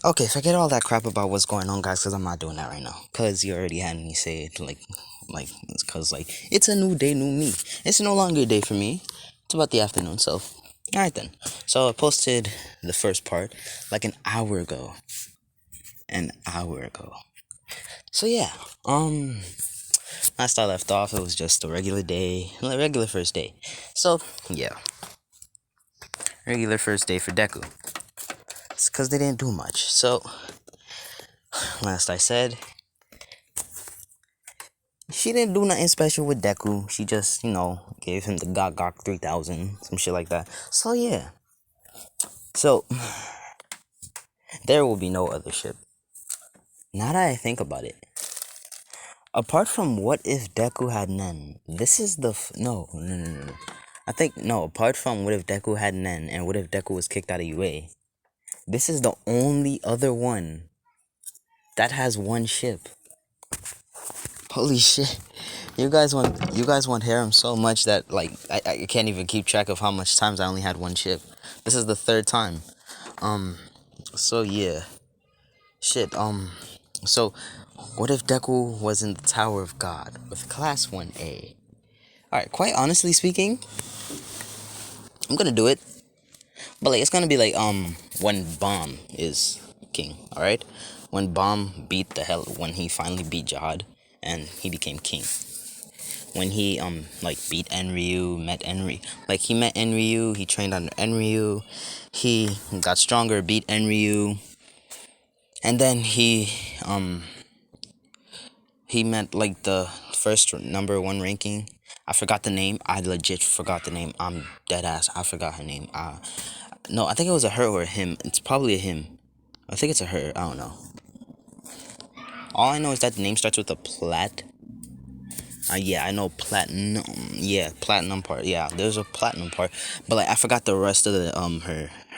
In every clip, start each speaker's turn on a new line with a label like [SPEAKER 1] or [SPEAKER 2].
[SPEAKER 1] Okay, forget all that crap about what's going on, guys, because I'm not doing that right now. Because you already had me say it, it's because, it's a new day, new me. It's no longer a day for me. It's about the afternoon, so. Alright then. So I posted the first part, like an hour ago. An hour ago. So yeah, last I left off, it was just a regular day, regular first day. So, yeah. Regular first day for Deku. It's because they didn't do much. So, last I said, she didn't do nothing special with Deku. She just, gave him the Gok 3000, some shit like that. So, yeah. So, there will be no other ship. Now that I think about it, apart from what if Deku had Nen, this is the. No. I think, no, apart from what if Deku had Nen and what if Deku was kicked out of UA, this is the only other one that has one ship. Holy shit. You guys want harem so much that I can't even keep track of how much times I only had one ship. This is the third time. So yeah. Shit, so what if Deku was in the Tower of God with class 1A? Alright, quite honestly speaking, I'm gonna do it. But it's gonna be when Bomb is king, alright? When he finally beat Jihad and he became king. When he beat Enryu, he met Enryu, he trained under Enryu, he got stronger, beat Enryu, and then he met the first number one ranking. I forgot the name. I legit forgot the name. I'm dead ass. I forgot her name. No, I think it was a her or a him. It's probably a him. I think it's a her. I don't know. All I know is that the name starts with a plat. Yeah, I know platinum. Yeah, platinum part. Yeah, there's a platinum part, but I forgot the rest of the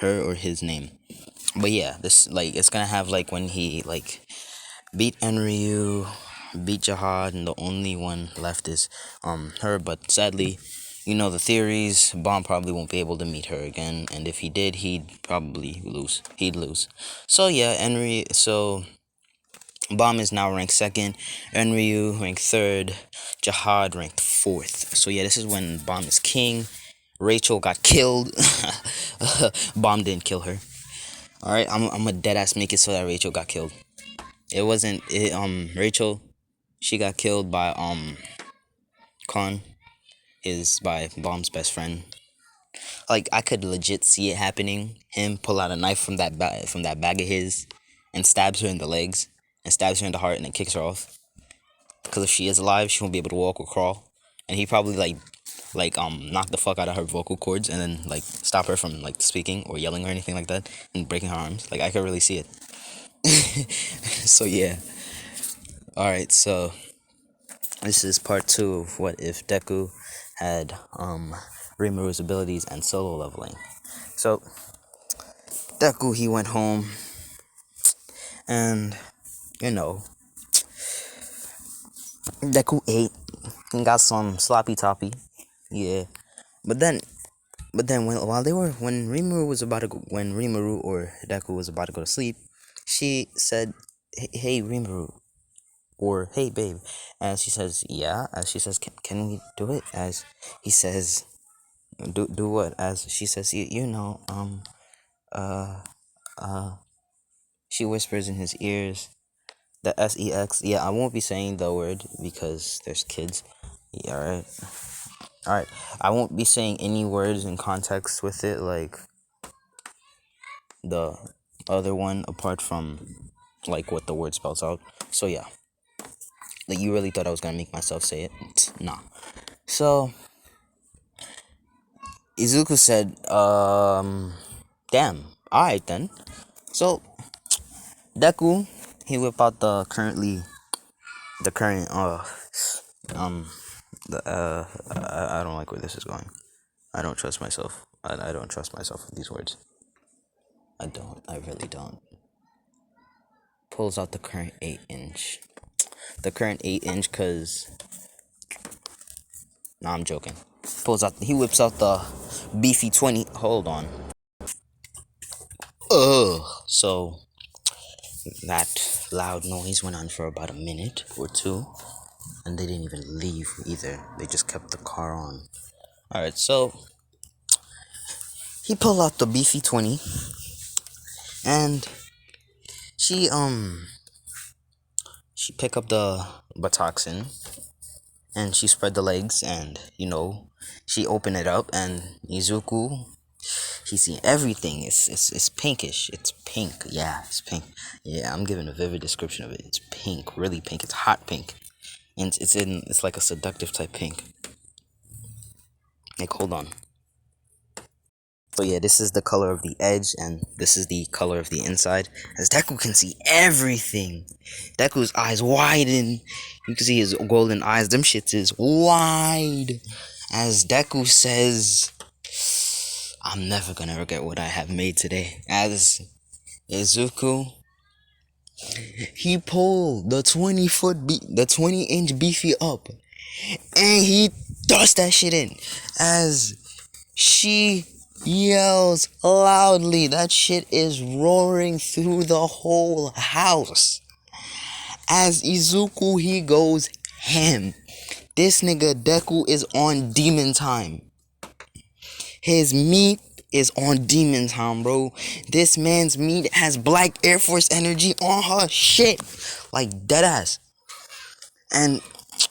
[SPEAKER 1] her or his name. But yeah, this it's gonna have when he beat Enryu, beat Jihad, and the only one left is her. But sadly, the theories. Bomb probably won't be able to meet her again, and if he did, he'd probably lose. He'd lose. So yeah, Enryu. So Bomb is now ranked second, Enryu ranked third, Jihad ranked fourth. So yeah, this is when Bomb is king. Rachel got killed. Bomb didn't kill her. All right, I'm a dead ass make it so that Rachel got killed. It wasn't Rachel. She got killed by Khan, by Bomb's best friend. I could legit see it happening. Him pull out a knife from that bag of his, and stabs her in the legs, and stabs her in the heart, and then kicks her off. Because if she is alive, she won't be able to walk or crawl. And he probably knock the fuck out of her vocal cords, and then stop her from speaking or yelling or anything like that, and breaking her arms. I could really see it. So yeah. Alright, so this is part 2 of what if Deku had Rimuru's abilities and solo leveling. So Deku, he went home and Deku ate and got some sloppy toppy. Yeah. But then when Rimuru or Deku was about to go to sleep, she said, "Hey Rimuru," or "Hey babe," as she says, "Yeah," as she says, "Can we do it?" As he says, "Do what?" As she says, uh, uh, she whispers in his ears, the sex. Yeah, I won't be saying the word because there's kids. Yeah, alright. I won't be saying any words in context with it, the other one, apart from what the word spells out. So yeah, you really thought I was gonna make myself say it? Nah. So Izuku said, damn. Alright then. So Deku, he whipped out the current I don't like where this is going. I don't trust myself. I don't trust myself with these words. I really don't. Pulls out the current 8-inch. The current 8-inch, cause nah, I'm joking. He whips out the beefy 20. Hold on. Ugh. So that loud noise went on for about a minute or two, and they didn't even leave either. They just kept the car on. All right, so he pulled out the beefy 20, and she she picked up the butoxin, and she spread the legs, and she opened it up, and Izuku, he seen everything. It's pinkish. It's pink. Yeah, it's pink. Yeah, I'm giving a vivid description of it. It's pink, really pink. It's hot pink, and it's like a seductive type pink. Like, hold on. So yeah, this is the color of the edge, and this is the color of the inside. As Deku can see everything. Deku's eyes widen. You can see his golden eyes. Them shits is wide. As Deku says, I'm never gonna regret what I have made today. As Izuku, he pulled the 20-inch beefy up, and he thrust that shit in. As she yells loudly, that shit is roaring through the whole house. As Izuku, he goes ham. This nigga Deku is on demon time. His meat is on demon time, bro. This man's meat has black Air Force energy on her shit. Like, deadass. And,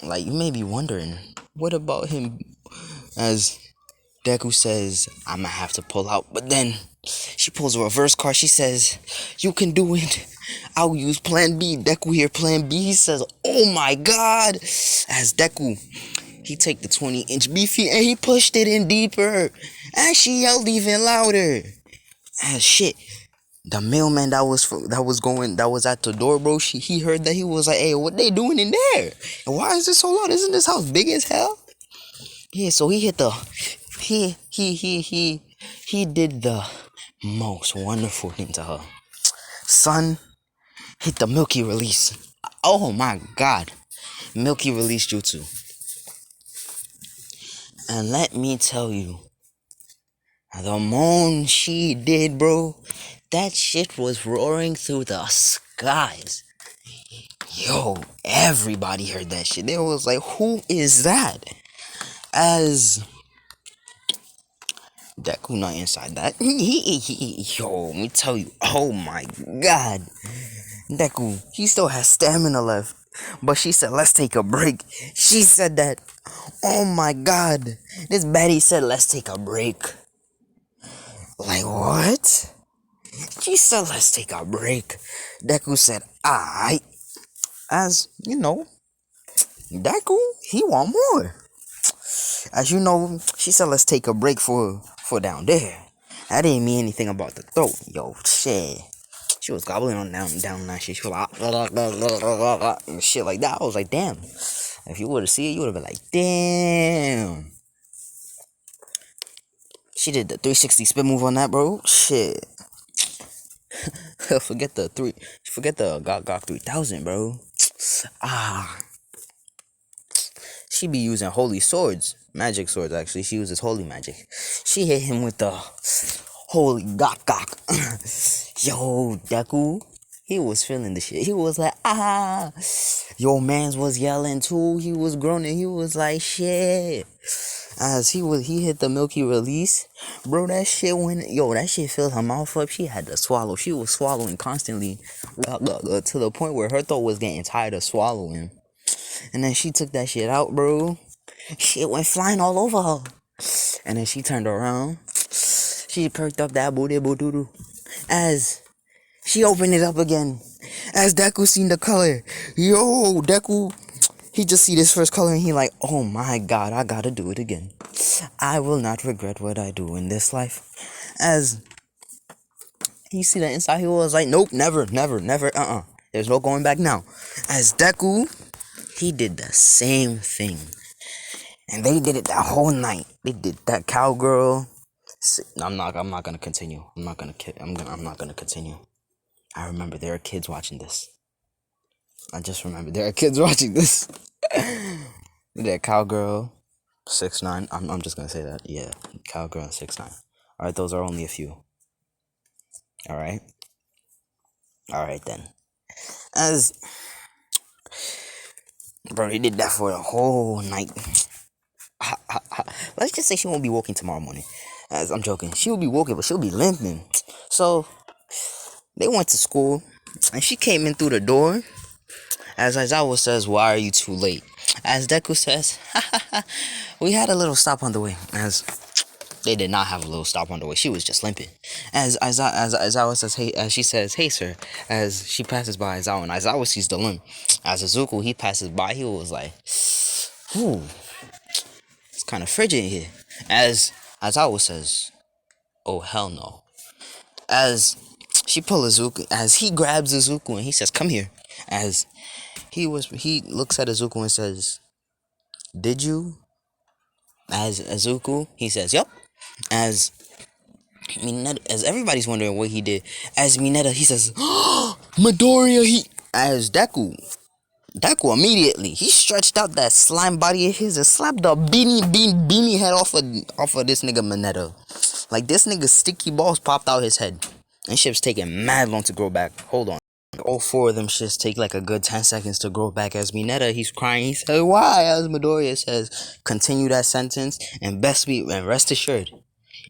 [SPEAKER 1] like, you may be wondering, what about him? As Deku says, I'ma have to pull out. But then, she pulls a reverse card. She says, you can do it. I'll use plan B. Deku here, plan B. He says, oh my god. As Deku, he take the 20-inch beefy and he pushed it in deeper. And she yelled even louder. And shit, the mailman that was at the door, bro. He heard that. He was like, "Hey, what they doing in there? And why is this so loud? Isn't this house big as hell?" Yeah, so he hit the he did the most wonderful thing to her. Son, hit the Milky release. Oh my god, Milky release jutsu. And let me tell you, the moan she did, bro, that shit was roaring through the skies. Yo, everybody heard that shit. They was like, who is that? As Deku not inside that. Yo, let me tell you, oh my god. Deku, he still has stamina left. But she said, let's take a break. She said that. Oh my god. This baddie said, let's take a break. Like, what? She said, let's take a break. Deku said, aight. As, Deku, he want more. As you know, she said, let's take a break for down there. I didn't mean anything about the throat. Yo, shit. She was gobbling on down that shit. She was like, and shit like that. I was like, damn. If you would have seen it, you would have been like, damn. She did the 360 spin move on that, bro. Shit. Forget the Gok 3000, bro. She be using holy swords. Magic swords, actually. She uses holy magic. She hit him with the holy Gok. Yo, Deku, he was feeling the shit. He was like, Yo, mans was yelling too. He was groaning. He was like, shit. As he hit the Milky release, bro, that shit that shit filled her mouth up. She had to swallow. She was swallowing constantly to the point where her throat was getting tired of swallowing. And then she took that shit out, bro. Shit went flying all over her. And then she turned around. She perked up that booty boo-doo-doo. As she opened it up again. As Deku seen the color. Yo, Deku, he just see this first color and he like, oh my god, I gotta do it again. I will not regret what I do in this life. As he see the inside, he was like, nope, never. There's no going back now. As Deku, he did the same thing. And they did it that whole night. They did that cowgirl. I'm not gonna continue. I'm not gonna continue. I remember there are kids watching this. I just remember there are kids watching this. That cowgirl, 6ix9ine. I'm just gonna say that. Yeah, cowgirl and 6ix9ine. All right, those are only a few. All right, all right then. As bro, he did that for the whole night. Let's just say she won't be walking tomorrow morning. As I'm joking, she will be walking, but she'll be limping. So they went to school, and she came in through the door. As Aizawa says, "Why are you too late?" As Deku says, "We had a little stop on the way." As they did not have a little stop on the way. She was just limping. As Aizawa says, "Hey," as she says, "Hey, sir." As she passes by Aizawa, and Aizawa sees the limp. As Izuku, he passes by, he was like, "Ooh, it's kind of frigid in here." As Aizawa says, "Oh hell no." As she pulls Izuku, as he grabs Izuku and he says, "Come here." As he looks at Izuku and says, "Did you?" As Izuku, he says, "Yup." As Mineta, as everybody's wondering what he did, as Mineta, he says, Midoriya, he, as Deku immediately, he stretched out that slime body of his and slapped the beanie head off of this nigga Mineta. Like, this nigga sticky balls popped out his head. And shit's taking mad long to grow back. Hold on. All four of them shits take like a good 10 seconds to grow back. As Mineta, he's crying. He says, "Why?" As Midoriya says, "Continue that sentence and rest assured,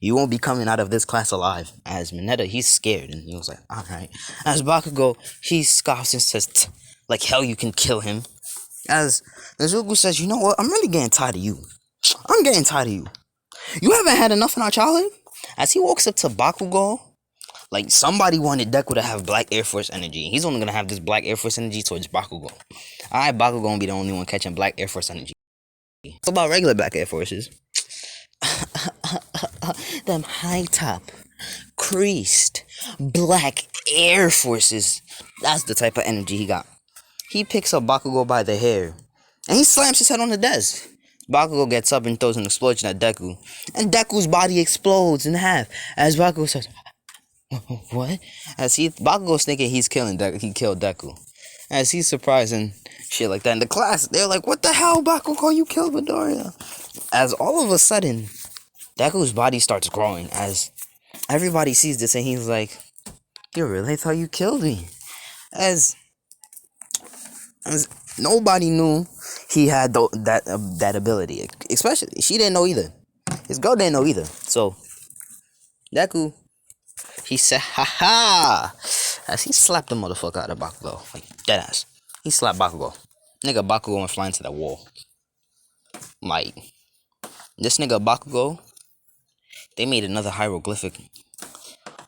[SPEAKER 1] you won't be coming out of this class alive." As Mineta, he's scared and he was like, "Alright." As Bakugo, he scoffs and says, "Like hell you can kill him." As Nezuko says, "You know what? I'm really getting tired of you. I'm getting tired of you. You haven't had enough in our childhood?" As he walks up to Bakugo, like somebody wanted Deku to have Black Air Force energy. He's only gonna have this Black Air Force energy towards Bakugo. Alright, Bakugo gonna be the only one catching Black Air Force energy. What about regular Black Air Forces? Them high top, creased, Black Air Forces. That's the type of energy he got. He picks up Bakugo by the hair, and he slams his head on the desk. Bakugo gets up and throws an explosion at Deku, and Deku's body explodes in half. As Bakugo says, "What?" As Bakugo's thinking he killed Deku. As he's surprised and shit like that. In the class, they're like, "What the hell, Bakugo? You killed Midoriya." As all of a sudden, Deku's body starts growing. As everybody sees this, and he's like, "You really thought you killed me?" As nobody knew he had that ability. Especially, she didn't know either. His girl didn't know either. So, Deku, he said, "Ha ha!" As he slapped the motherfucker out of Bakugo. Like, deadass. He slapped Bakugo. Nigga, Bakugo went flying to that wall. Like, this nigga Bakugo, they made another hieroglyphic.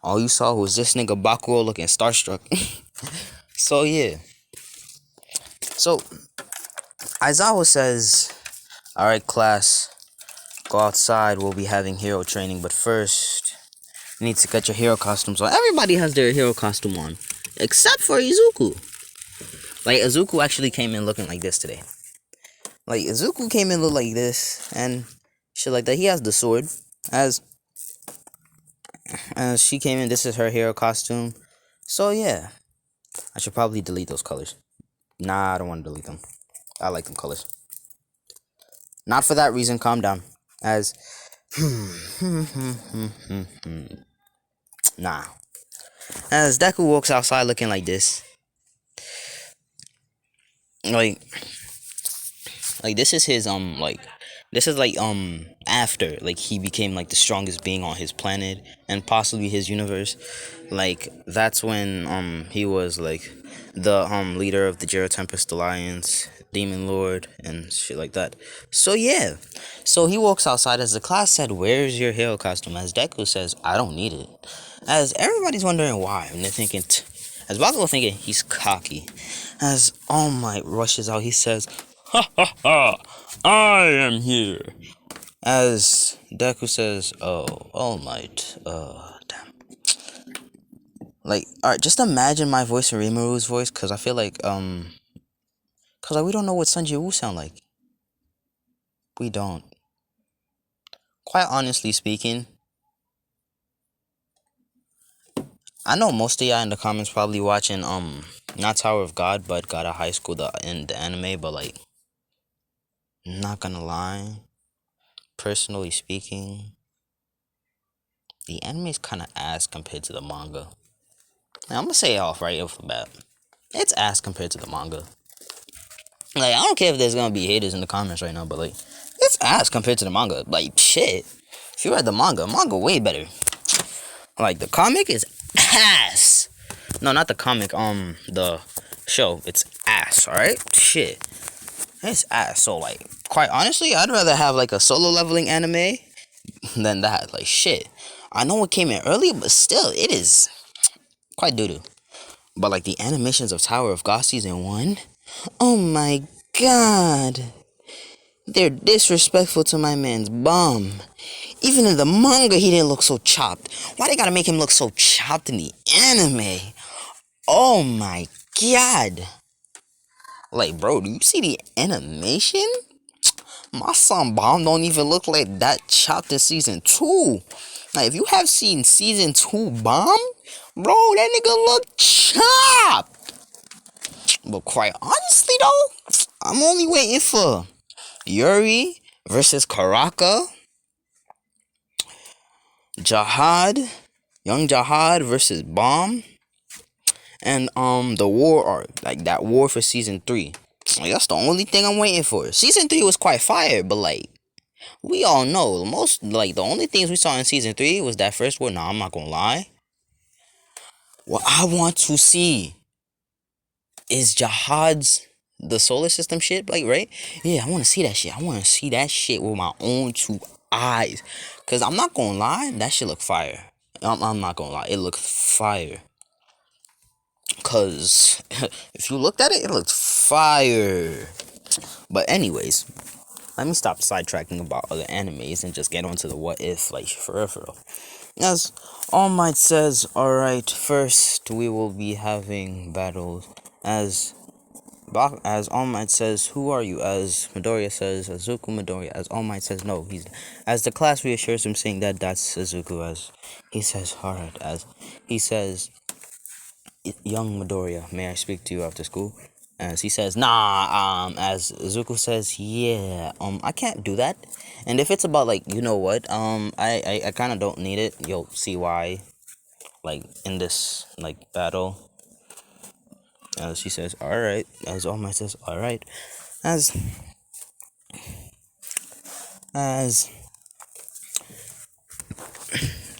[SPEAKER 1] All you saw was this nigga Bakugo looking starstruck. So, yeah. So, Aizawa says, "Alright, class, go outside. We'll be having hero training. But first, you need to get your hero costumes on." Everybody has their hero costume on. Except for Izuku. Like, Izuku actually came in looking like this today. Like, Izuku came in look like this. And shit like that. He has the sword. As she came in, this is her hero costume. So, yeah. I should probably delete those colors. Nah, I don't want to delete them. I like them colors. Not for that reason. Calm down. As nah. As Deku walks outside looking like this, like this is his this is like after like he became like the strongest being on his planet and possibly his universe. Like that's when he was like the leader of the Jero Tempest Alliance, Demon Lord, and shit like that. So yeah. So he walks outside as the class said, "Where's your hero costume?" As Deku says, "I don't need it." As everybody's wondering why, and they're thinking, as Bakugo thinking he's cocky. As All Might rushes out, he says, "Ha ha ha! I am here." As Deku says, "Oh, All Might, damn." Like, alright, just imagine my voice and Rimuru's voice, cause I feel like, cause like, we don't know what Sanji Wu sound like. We don't. Quite honestly speaking, I know most of y'all in the comments probably watching, not Tower of God, but God of High School, in the anime, but like, not gonna lie, personally speaking, the anime is kind of ass compared to the manga. Now, I'm gonna say it off right off the bat. It's ass compared to the manga. Like, I don't care if there's gonna be haters in the comments right now, but like, it's ass compared to the manga. Like, shit. If you read the manga way better. Like, the comic is ass. No, not the comic, the show. It's ass, alright? Shit. It's ass. So, like, quite honestly, I'd rather have, like, a solo leveling anime than that. Like, shit. I know it came in early, but still, it is quite doo-doo. But, like, the animations of Tower of God Season 1, oh my god. They're disrespectful to my man's bum. Even in the manga, he didn't look so chopped. Why they gotta make him look so chopped in the anime? Oh my god. Like, bro, do you see the animation? My son Bomb don't even look like that chopped in season 2. Like, if you have seen season 2 Bomb, bro, that nigga look chopped. But quite honestly, though, I'm only waiting for Yuri versus Karaka, Jihad, Young Jihad versus Bomb, and the war arc, like that war for season 3. Like, that's the only thing I'm waiting for. Season 3 was quite fire, but like, we all know the only things we saw in season 3 was that first war. Nah, I'm not gonna lie. What I want to see is Jihad's the solar system shit, like, right? Yeah, I want to see that shit. I want to see that shit with my own 2 eyes. Cause I'm not gonna lie, that shit look fire. I'm not gonna lie, it looked fire. Cause if you looked at it, it looked fire. But anyways, let me stop sidetracking about other animes and just get onto the what if, like, for real. As All Might says, alright, first we will be having battles. As All Might says, who are you? As Midoriya says, Azuku Midoriya. As All Might says, no, he's. As the class reassures him, saying that that's Azuku. As he says, alright. As he says, young Midoriya, may I speak to you after school? As he says, nah. As Azuku says, yeah. I can't do that. And if it's about, like, you know what? I kind of don't need it. You'll see why. Like, in this, like, battle. As he says, alright. As All Might says, alright. As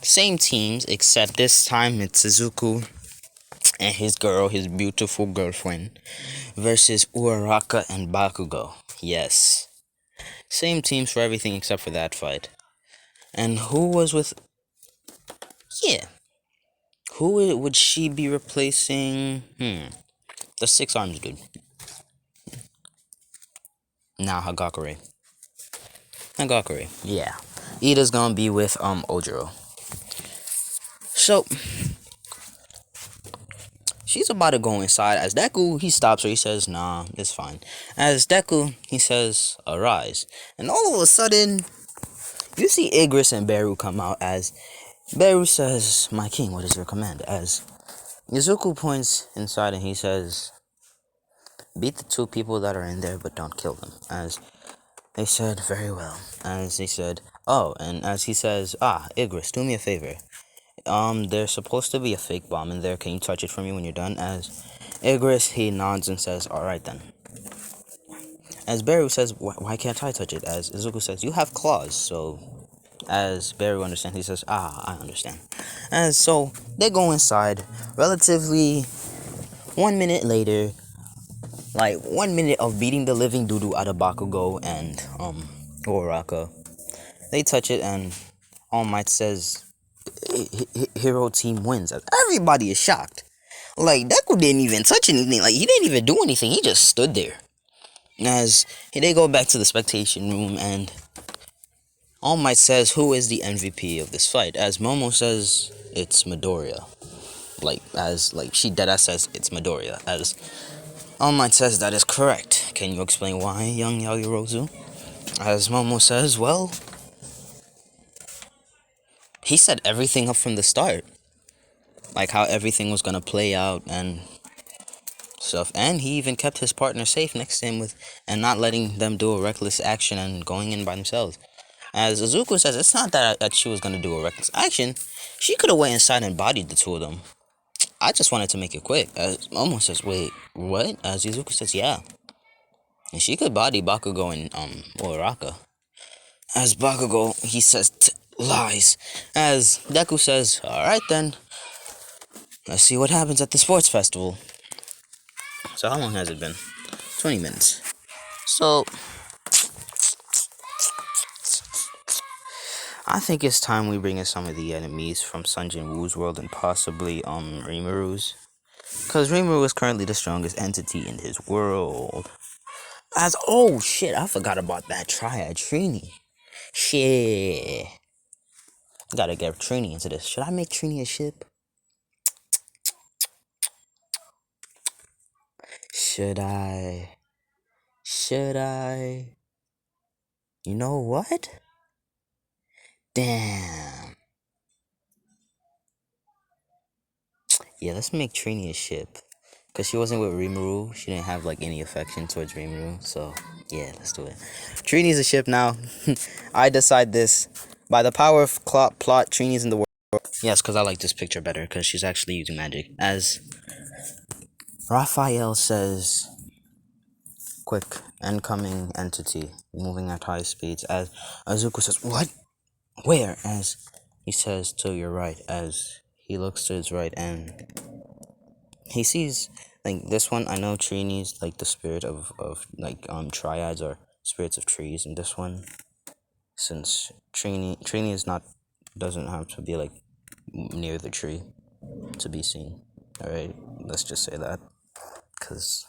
[SPEAKER 1] same teams, except this time it's Suzuku and his beautiful girlfriend, versus Uraraka and Bakugo. Yes. Same teams for everything except for that fight. And who was with... Yeah. Who would she be replacing? The 6 arms dude. Nah, Hagakure. Yeah. Ida's gonna be with Ojiro. So she's about to go inside. As Deku, he stops her. He says, nah, it's fine. As Deku, he says, arise. And all of a sudden, you see Igris and Beru come out. As Beru says, my king, what is your command? As Izuku points inside and he says, beat the 2 people that are in there, but don't kill them. As they said, very well. As he said, oh, and as he says, Igris, do me a favor. There's supposed to be a fake bomb in there. Can you touch it for me when you're done? As Igris, he nods and says, alright then. As Beru says, why can't I touch it? As Izuku says, you have claws, so... As Beru understands, he says, I understand. And so, they go inside. Relatively, 1 minute later, like 1 minute of beating the living doo-doo out of Bakugo and Uraraka. They touch it and All Might says hero team wins. Everybody is shocked. Like, Deku didn't even touch anything. Like, he didn't even do anything. He just stood there. As they go back to the spectation room and All Might says, who is the MVP of this fight? As Momo says, it's Midoriya. She deadass says it's Midoriya. As All Might says, that is correct. Can you explain why, young Yaoyorozu? As Momo says, well, he set everything up from the start. Like how everything was gonna play out and stuff. And he even kept his partner safe next to him and not letting them do a reckless action and going in by themselves. As Izuku says, it's not that she was gonna do a reckless action. She could have went inside and bodied the 2 of them. I just wanted to make it quick. As Momo says, wait, what? As Izuku says, yeah. And she could body Bakugo and Uraraka. As Bakugo, he says, lies. As Deku says, alright then. Let's see what happens at the sports festival. So how long has it been? 20 minutes. So, I think it's time we bring in some of the enemies from Sunjin Woo's world and possibly Rimuru's. Because Rimuru is currently the strongest entity in his world. As oh shit, I forgot about that triad Trini. Shit. Gotta get Trini into this. Should I make Trini a ship? Should I? Should I? You know what? Damn. Yeah, let's make Trini a ship. Because she wasn't with Rimuru. She didn't have like any affection towards Rimuru. So, yeah, let's do it. Trini's a ship now. I decide this. By the power of plot, Trini's in the world. Yes, because I like this picture better. Because she's actually using magic. As Raphael says, quick, incoming entity, moving at high speeds. As Azuko says, what? Where? As he says, to your right. As he looks to his right and he sees, like, this one, I know Trini's, like, the spirit of like, triads or spirits of trees. And this one, since Trini is not, doesn't have to be, like, near the tree to be seen. Alright, let's just say that. Because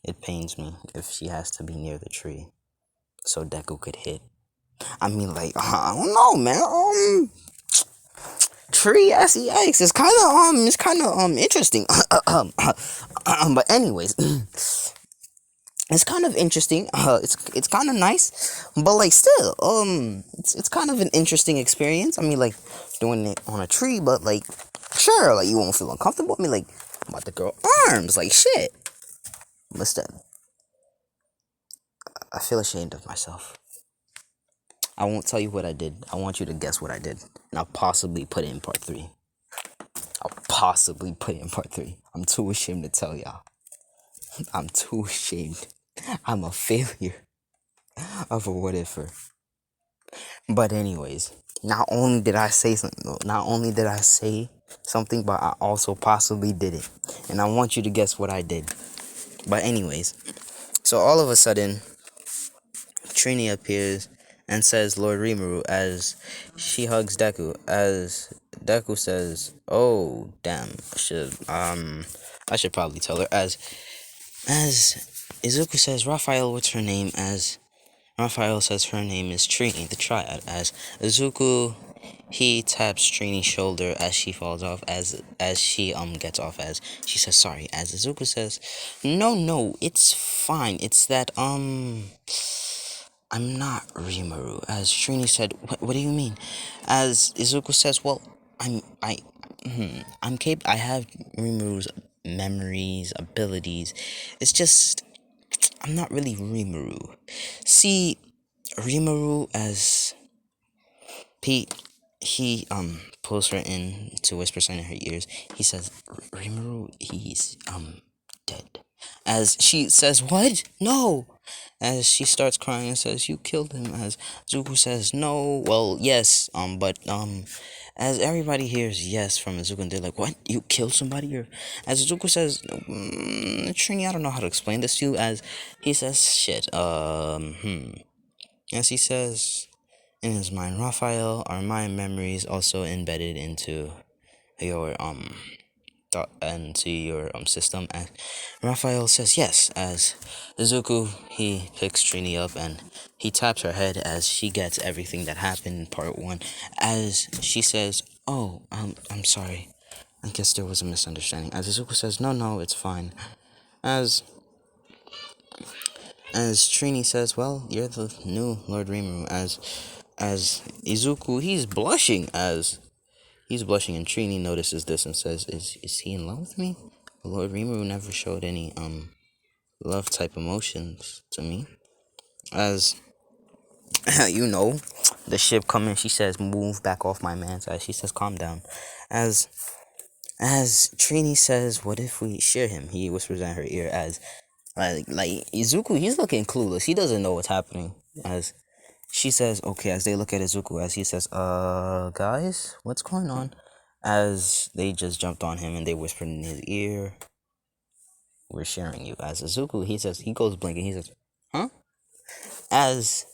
[SPEAKER 1] it pains me if she has to be near the tree so Deku could hit. I mean, like, I don't know, man. Tree sex is kind of interesting. But anyways, it's kind of interesting. It's kind of nice, but like still, it's kind of an interesting experience. I mean, like doing it on a tree, but like, sure, like you won't feel uncomfortable. I mean, like, I'm about to grow arms, like shit. But still, I feel ashamed of myself. I won't tell you what I did. I want you to guess what I did. And I'll possibly put it in part 3. I'm too ashamed to tell y'all. I'm too ashamed. I'm a failure of a what ifer. But anyways, not only did I say something, but I also possibly did it. And I want you to guess what I did. But anyways, so all of a sudden, Trini appears and says Lord Rimuru as she hugs Deku. As Deku says, "Oh damn, I should probably tell her." As Izuku says, "Raphael, what's her name?" As Raphael says her name is Trini, the Triad. As Izuku, he taps Trini's shoulder as she falls off. As she gets off. As she says sorry. As Izuku says, "No, it's fine. It's that I'm not Rimuru." As Trini said, what do you mean?" As Izuku says, "Well, I have Rimuru's memories, abilities. It's just, I'm not really Rimuru. See, Rimuru, as Pete, he pulls her in to whisper something in her ears. He says, Rimuru, he's dead." As she says, "What? No!" As she starts crying and says, "You killed him." As Zuko says, "No, well, yes, but as everybody hears yes from Zuko, and they're like, "What? You killed somebody?" Or as Zuko says, Trini, I don't know how to explain this to you." As he says, "Shit, As he says in his mind, "Raphael, are my memories also embedded into your into your system?" And Raphael says yes. As Izuku, he picks Trini up and he taps her head as she gets everything that happened in part 1. As she says, "Oh, I'm sorry, I guess there was a misunderstanding." As Izuku says, no, it's fine." As Trini says, "Well, you're the new Lord Rimuru." As Izuku, he's blushing. And Trini notices this and says, Is he in love with me?" Lord Rimuru never showed any love type emotions to me. As the ship coming, she says, "Move back off my man." As she says, "Calm down." As As Trini says, what if we share him? He whispers in her ear as like Izuku, he's looking clueless. He doesn't know what's happening. As she says, okay, as they look at Izuku, as he says, guys, what's going on? As they just jumped on him and they whispered in his ear, we're sharing you. As Izuku, he says, he goes blinking, he says, huh? As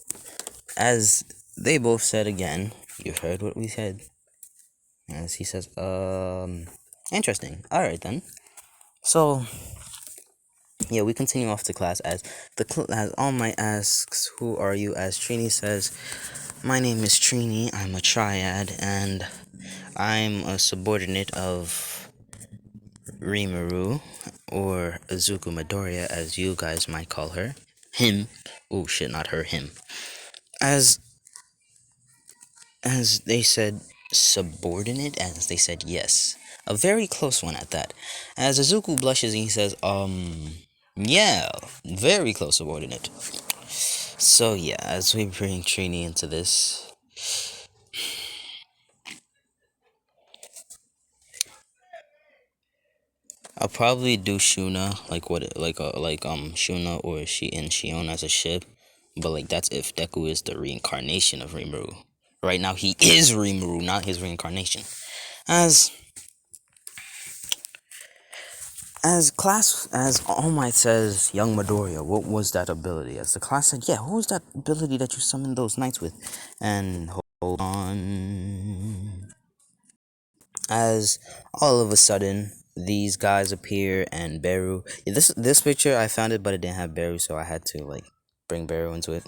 [SPEAKER 1] as they both said again, you heard what we said. As he says, interesting. Alright then. So yeah, we continue off to class as as All Might asks, "Who are you?" As Trini says, "My name is Trini. I'm a triad, and I'm a subordinate of Rimuru, or Izuku Midoriya, as you guys might call her. Him. Oh shit, not her. Him. As they said, subordinate. As they said, yes, a very close one at that. As Izuku blushes and he says, yeah, very close subordinate." So yeah, as we bring Trini into this, I'll probably do Shuna, Shuna or she and Shion as a ship, but like that's if Deku is the reincarnation of Rimuru. Right now he is Rimuru, not his reincarnation. As All Might says, "Young Midoriya, what was that ability?" As the class said, "Yeah, what was that ability that you summoned those knights with?" And hold on. As all of a sudden these guys appear and Beru. Yeah, this picture I found it, but it didn't have Beru, so I had to like bring Beru into it.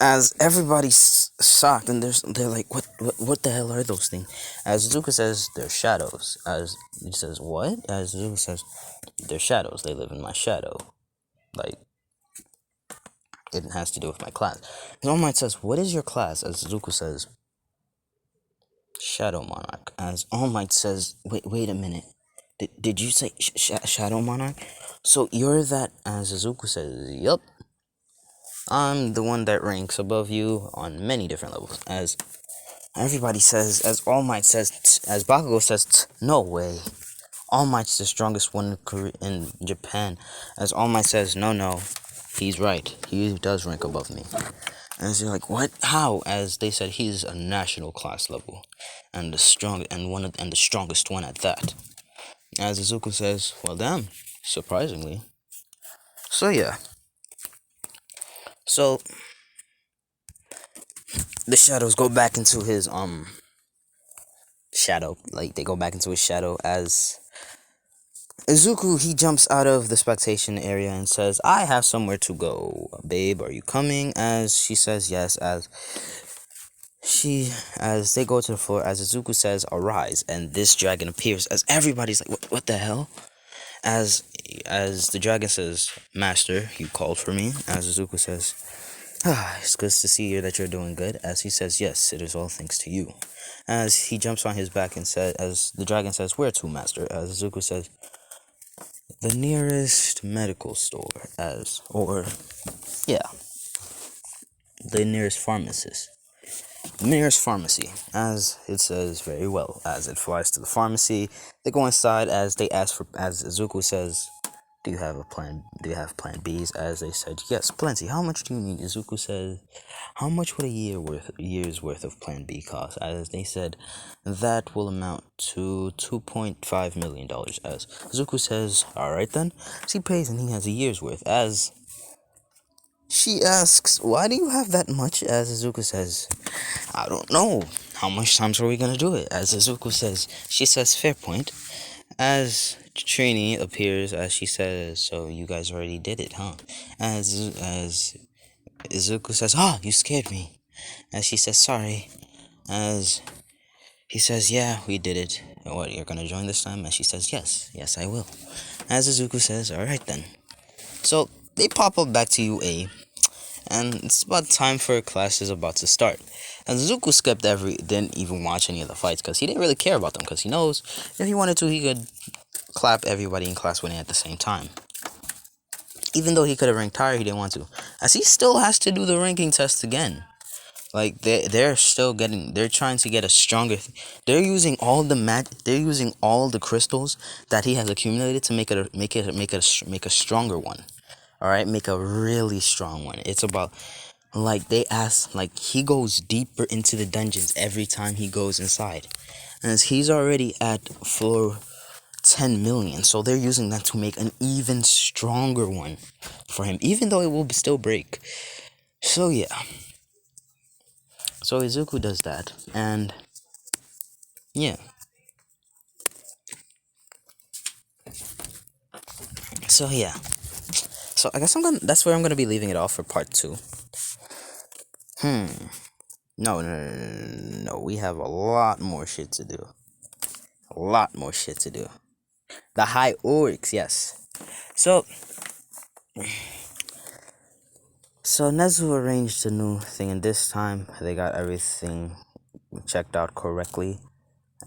[SPEAKER 1] As everybody's shocked and they're like, what the hell are those things? As Zuka says, they're shadows. As he says, what? As Zuka says, they're shadows. They live in my shadow. Like it has to do with my class. And All Might says, "What is your class?" As Zuko says, "Shadow Monarch." As All Might says, wait a minute. Did you say Shadow Monarch? So you're that, as Izuku says, yup. I'm the one that ranks above you on many different levels. As everybody says, as All Might says, as Bakugo says, no way. All Might's the strongest one in Japan. As All Might says, no, he's right. He does rank above me. As you're like, what? How? As they said, he's a national class level, and the strongest one at that. As Izuku says, well, damn, surprisingly. So yeah. So the shadows go back into his shadow. Like they go back into his shadow as Izuku, he jumps out of the spectation area and says, "I have somewhere to go. Babe, are you coming?" As she says yes, as they go to the floor, as Izuku says, "Arise," and this dragon appears as everybody's like, what the hell? As the dragon says, "Master, you called for me." As Izuku says, "It's good to see you that you're doing good." As he says, "Yes, it is all thanks to you." As he jumps on his back and says, as the dragon says, "Where to, Master?" As Izuku says, "The nearest medical store." Yeah, the nearest pharmacist. Nearest pharmacy, as it says very well. As it flies to the pharmacy, they go inside. As they ask for, as Izuku says, "Do you have a plan? Do you have plan B's?" As they said, "Yes, plenty. How much do you need?" Izuku says, "How much would a year's worth of plan B cost?" As they said, "That will amount to $2.5 million." As Izuku says, "All right then." She pays, and he has a year's worth. As she asks, "Why do you have that much?" As Izuku says, "I don't know. How much times are we gonna do it?" As Izuku says, she says, "Fair point." As Trini appears, as she says, "So you guys already did it, huh?" As Izuku says, "Ah, you scared me." As she says, "Sorry." As he says, "Yeah, we did it. What, you're gonna join this time?" And she says, yes, I will." As Izuku says, "All right then." So they pop up back to UA, and it's about time for classes about to start. And Zuko didn't even watch any of the fights because he didn't really care about them because he knows if he wanted to, he could clap everybody in class winning at the same time. Even though he could have ranked higher, he didn't want to, as he still has to do the ranking test again. Like they're still getting, they're trying to get a stronger. They're using all the they're using all the crystals that he has accumulated to make a stronger one. All right, make a really strong one. It's about, like, they ask, like, he goes deeper into the dungeons every time he goes inside, and he's already at floor 10 million, so they're using that to make an even stronger one for him, even though it will still break. So yeah, so Izuku does that, and yeah. So yeah. So I guess that's where I'm gonna be leaving it off for part 2. No, no, no, no, no, no. We have a lot more shit to do. A lot more shit to do. The high orcs, yes. So, Nezu arranged a new thing, and this time they got everything checked out correctly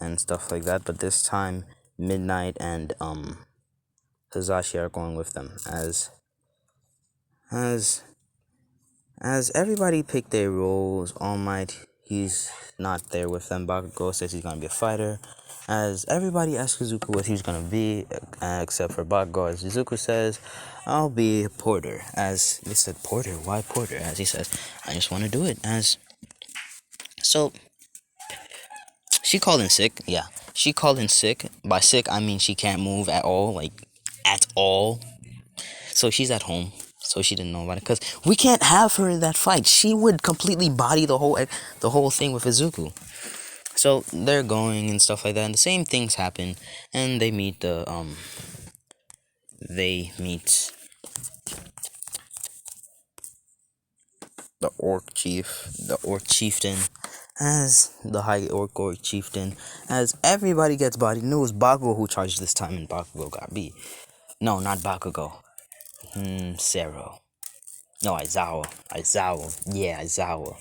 [SPEAKER 1] and stuff like that. But this time, Midnight and Hazashi are going with them, as as everybody picked their roles. All Might, he's not there with them. Bakugo says he's gonna be a fighter. As everybody asks Izuku what he's gonna be, except for Bakugo, as Izuku says, I'll be a porter. As they said, porter? Why porter? As he says, I just want to do it. As so, she called in sick. Yeah, she called in sick. By sick, I mean she can't move at all, like at all. So she's at home. So she didn't know about it, because we can't have her in that fight. She would completely body the whole thing with Izuku. So they're going and stuff like that, and the same things happen, and they meet the orc chieftain, as the high orc chieftain, as everybody gets bodied. And it was Bakugo who charged this time, and Bakugo got beat. No, not Bakugo. Sero. No, Aizawa. Yeah, Aizawa.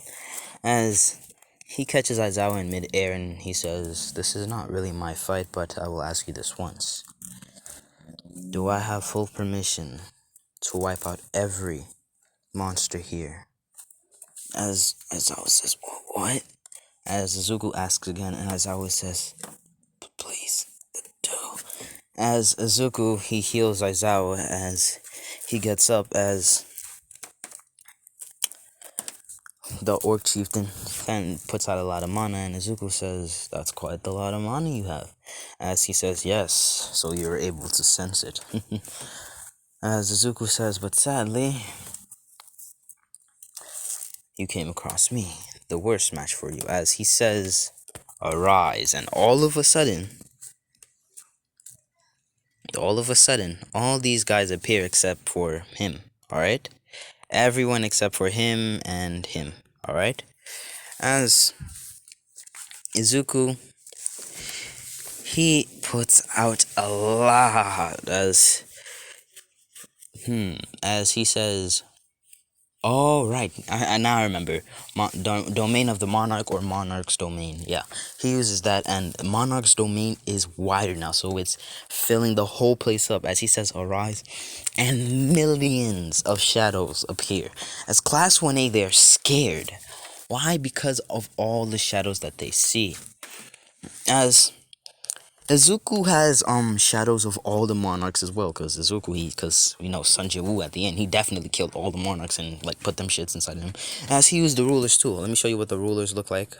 [SPEAKER 1] As he catches Aizawa in mid-air, and he says, this is not really my fight, but I will ask you this once. Do I have full permission to wipe out every monster here? As Aizawa says, what? As Izuku asks again, and Aizawa says, please, do. As Izuku, he heals Aizawa as he gets up, as the orc chieftain then puts out a lot of mana, and Izuku says, that's quite a lot of mana you have. As he says, yes, so you're able to sense it. As Izuku says, but sadly, you came across me, the worst match for you. As he says, arise, and all of a sudden, all these guys appear except for him, alright? Everyone except for him and him, alright? As Izuku, he puts out a lot, as he says, oh, right, now I remember, domain of the monarch, or monarch's domain, yeah, he uses that, and monarch's domain is wider now, so it's filling the whole place up, as he says, arise, and millions of shadows appear. As Class 1A, they're scared. Why? Because of all the shadows that they see. As Izuku has shadows of all the monarchs as well, because Sanji Wu at the end, he definitely killed all the monarchs and like put them shits inside him. As he used the rulers too. Let me show you what the rulers look like.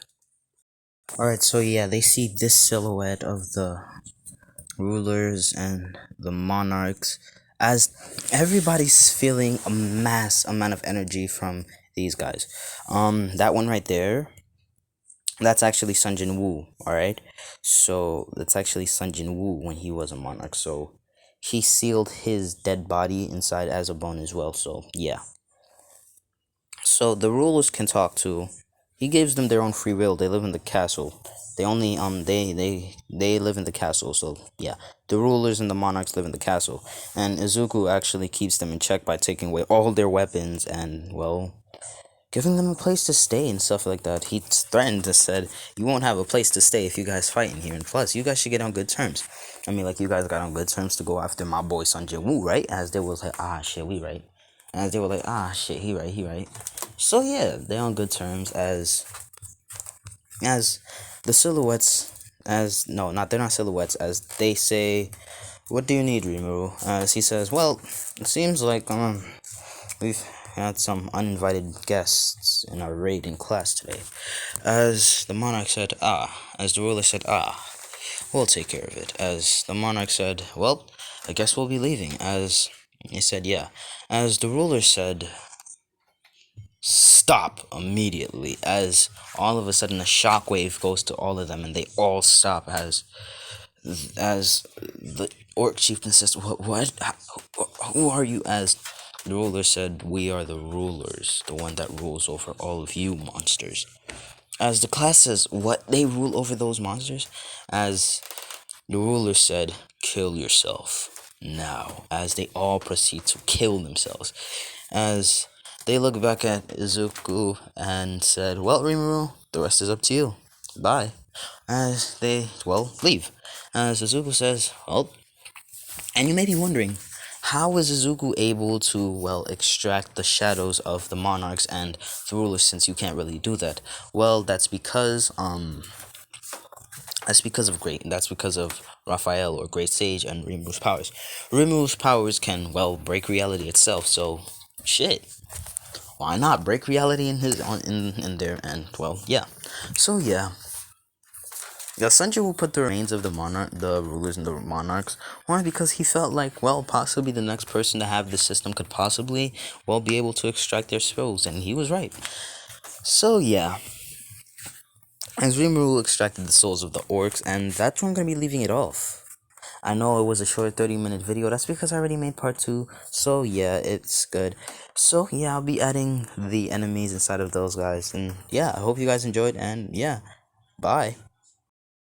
[SPEAKER 1] Alright, so yeah, they see this silhouette of the rulers and the monarchs, as everybody's feeling a mass amount of energy from these guys. That one right there, that's actually Sunjin Woo, alright? So, that's actually Sunjin Woo when he was a monarch, so he sealed his dead body inside as a bone as well, so yeah. So, the rulers can talk too. He gives them their own free will. They live in the castle. They only, they live in the castle, so yeah. The rulers and the monarchs live in the castle. And Izuku actually keeps them in check by taking away all their weapons and, well, giving them a place to stay and stuff like that. He threatened and said, you won't have a place to stay if you guys fight in here. And plus, you guys should get on good terms. I mean, like, you guys got on good terms to go after my boy Sanjay Woo, right? As they was like, ah, shit, we right. And as they were like, ah, shit, he right. So yeah, they're on good terms as the silhouettes as no, not they're not silhouettes as they say, "What do you need, Rimuru?" As he says, "Well, it seems like we've had some uninvited guests in our raid in class today." As the monarch said, "Ah," as the ruler said, "Ah, we'll take care of it." As the monarch said, "Well, I guess we'll be leaving." As he said, "Yeah." As the ruler said, "Stop immediately." As all of a sudden a shockwave goes to all of them and they all stop as the orc chieftain says, What? Who are you?" As the ruler said, "We are the rulers, the one that rules over all of you monsters." As the class says, "What? They rule over those monsters?" As the ruler said, "Kill yourself now." As they all proceed to kill themselves. As they look back at Izuku and said, "Well, Rimuru, the rest is up to you. Bye." As they, well, leave. As Izuku says, "Well," and you may be wondering, how is Izuku able to, well, extract the shadows of the monarchs and the rulers since you can't really do that? Well, that's because of Raphael or Great Sage and Rimuru's powers. Rimuru's powers can, well, break reality itself, so shit. Why not break reality in there? And well, yeah. So yeah. Yeah, Sanji will put the remains of the rulers and the monarchs. Why? Because he felt like, well, possibly the next person to have this system could possibly, well, be able to extract their souls, and he was right. So yeah, as Rimuru extracted the souls of the orcs, and that's where I'm gonna be leaving it off. I know it was a short 30-minute video. That's because I already made part 2. So yeah, it's good. So yeah, I'll be adding the enemies inside of those guys. And yeah, I hope you guys enjoyed. And yeah, bye.